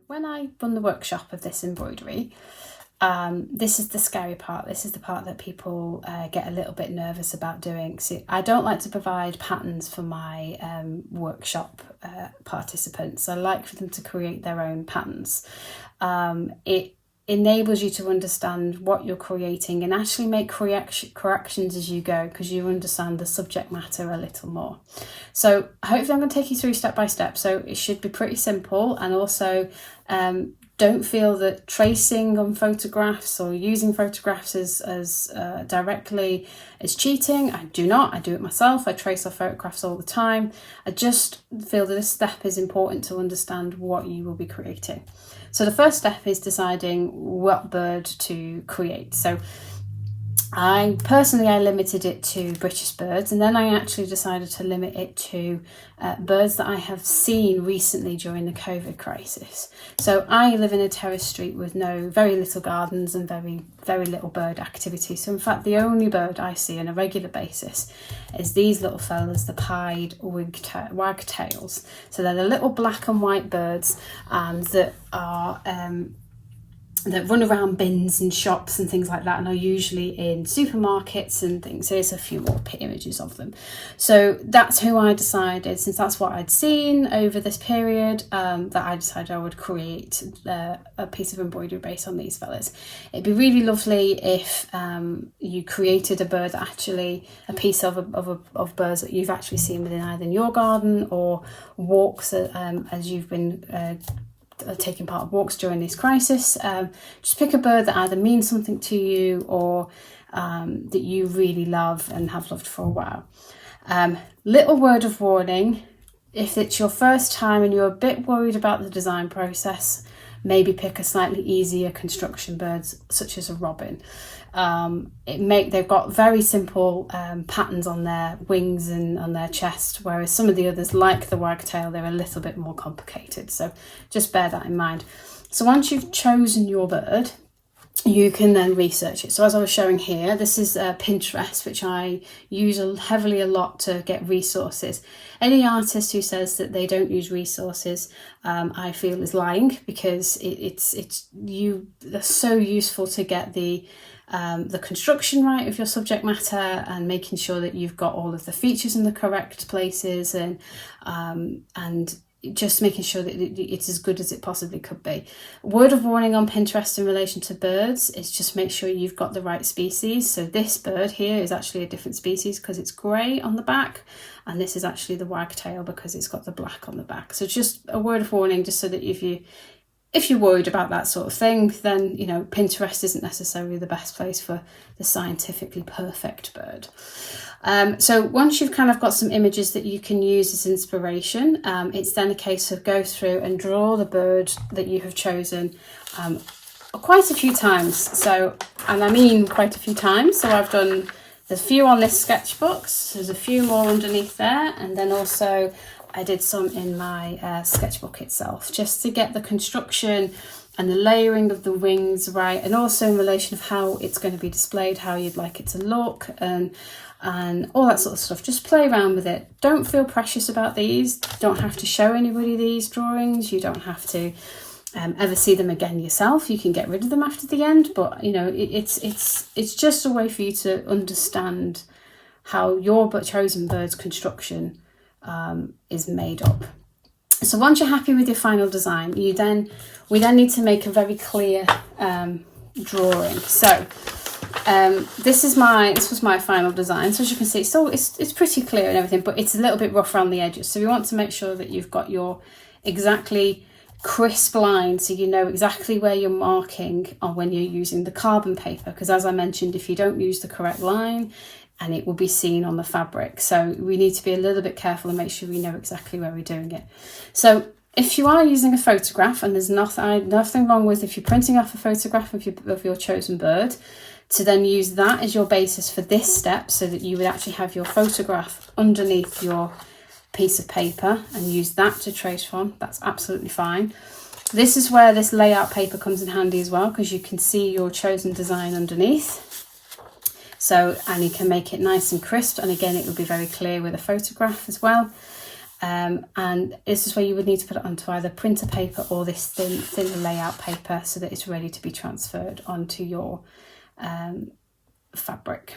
When I run the workshop of this embroidery, this is the scary part. This is the part that people get a little bit nervous about doing. So I don't like to provide patterns for my workshop participants. I like for them to create their own patterns. It enables you to understand what you're creating and actually make corrections as you go, because you understand the subject matter a little more. So hopefully I'm going to take you through step by step. So it should be pretty simple, and also don't feel that tracing on photographs or using photographs as directly is cheating. I do not. I do it myself. I trace off photographs all the time. I just feel that this step is important to understand what you will be creating. So the first step is deciding what bird to create. So I limited it to British birds, and then I actually decided to limit it to birds that I have seen recently during the COVID crisis. So I live in a terrace street with very little gardens and very little bird activity. So in fact, the only bird I see on a regular basis is these little fellas, the pied wagtails. So they're the little black and white birds that are that run around bins and shops and things like that, and are usually in supermarkets and things. So there's a few more images of them. So that's who I decided, since that's what I'd seen over this period, that I decided I would create a piece of embroidery based on these fellas. It'd be really lovely if you created a bird a piece of birds that you've actually seen within either your garden or walks as you've been taking part of walks during this crisis. Just pick a bird that either means something to you or that you really love and have loved for a while. Little word of warning: if it's your first time and you're a bit worried about the design process, maybe pick a slightly easier construction bird such as a robin. They've got very simple patterns on their wings and on their chest, whereas some of the others, like the wagtail, they're a little bit more complicated. So just bear that in mind. So once you've chosen your bird, you can then research it. So as I was showing here, this is Pinterest, which I use heavily a lot to get resources. Any artist who says that they don't use resources, I feel is lying, because they're so useful to get the construction right of your subject matter, and making sure that you've got all of the features in the correct places, and just making sure that it's as good as it possibly could be. Word of warning on Pinterest in relation to birds is just make sure you've got the right species. So this bird here is actually a different species because it's grey on the back, and this is actually the wagtail because it's got the black on the back. So just a word of warning, just so that if you're worried about that sort of thing, then Pinterest isn't necessarily the best place for the scientifically perfect bird. So once you've kind of got some images that you can use as inspiration, it's then a case of go through and draw the bird that you have chosen quite a few times. So, and I mean quite a few times. So there's a few on this sketchbook, so there's a few more underneath there, and then also I did some in my sketchbook itself, just to get the construction and the layering of the wings right, and also in relation of how it's going to be displayed, how you'd like it to look, and all that sort of stuff. Just play around with it. Don't feel precious about these. Don't have to show anybody these drawings. You don't have to ever see them again yourself. You can get rid of them after the end, but it's just a way for you to understand how your chosen bird's construction is made up. So once you're happy with your final design, we then need to make a very clear drawing. So this was my final design. So as you can see, it's pretty clear and everything, but it's a little bit rough around the edges. So we want to make sure that you've got your exactly crisp line, so you know exactly where you're marking on when you're using the carbon paper, because as I mentioned, if you don't use the correct line, and it will be seen on the fabric. So we need to be a little bit careful and make sure we know exactly where we're doing it. So if you are using a photograph, and there's nothing wrong with, if you're printing off a photograph of your chosen bird, to then use that as your basis for this step, so that you would actually have your photograph underneath your piece of paper and use that to trace from. That's absolutely fine. This is where this layout paper comes in handy as well, because you can see your chosen design underneath. So, and you can make it nice and crisp, and again it will be very clear with a photograph as well. And this is where you would need to put it onto either printer paper or this thin layout paper so that it's ready to be transferred onto your fabric.